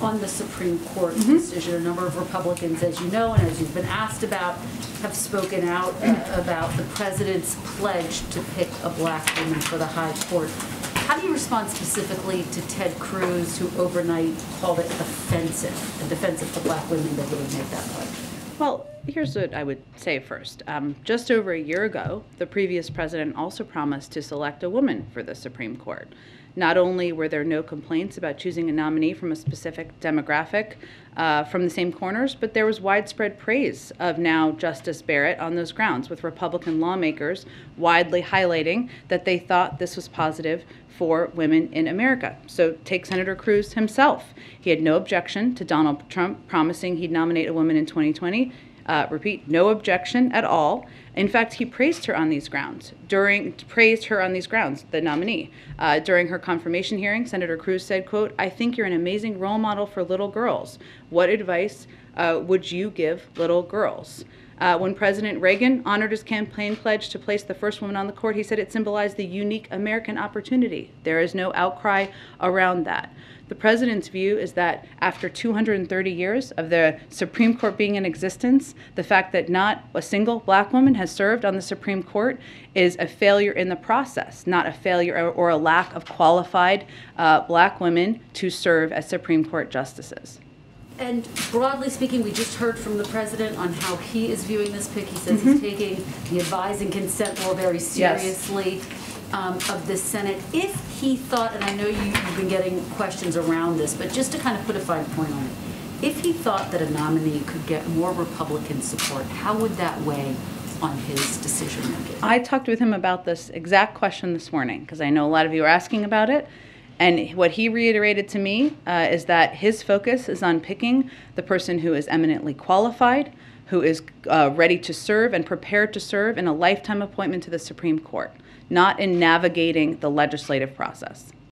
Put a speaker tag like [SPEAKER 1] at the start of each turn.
[SPEAKER 1] on the Supreme Court decision. A number of Republicans, as you know, and as you've been asked about, have spoken out about the president's pledge to pick a black woman for the high court. How do you respond specifically to Ted Cruz, who overnight called it offensive to black women that he would make that pledge?
[SPEAKER 2] Well, here's what I would say first. Just over a year ago, the previous president also promised to select a woman for the Supreme Court. Not only were there no complaints about choosing a nominee from a specific demographic from the same corners, but there was widespread praise of now Justice Barrett on those grounds, with Republican lawmakers widely highlighting that they thought this was positive for women in America. So take Senator Cruz himself. He had no objection to Donald Trump promising he'd nominate a woman in 2020. Repeat, no objection at all. In fact, he praised her on these grounds. The nominee. During her confirmation hearing, Senator Cruz said, quote, "I think you're an amazing role model for little girls. What advice would you give little girls?" When President Reagan honored his campaign pledge to place the first woman on the court, he said it symbolized the unique American opportunity. There is no outcry around that. The president's view is that after 230 years of the Supreme Court being in existence, the fact that not a single black woman has served on the Supreme Court is a failure in the process, not a failure or a lack of qualified black women to serve as Supreme Court justices.
[SPEAKER 1] And broadly speaking, we just heard from the president on how he is viewing this pick. He says he's taking the advise and consent law very seriously. Yes. Of the Senate. If he thought, and I know you've been getting questions around this, but just to kind of put a fine point on it, if he thought that a nominee could get more Republican support, how would that weigh on his decision making?
[SPEAKER 2] I talked with him about this exact question this morning because I know a lot of you are asking about it. And what he reiterated to me is that his focus is on picking the person who is eminently qualified, who is ready to serve and prepared to serve in a lifetime appointment to the Supreme Court, not in navigating the legislative process.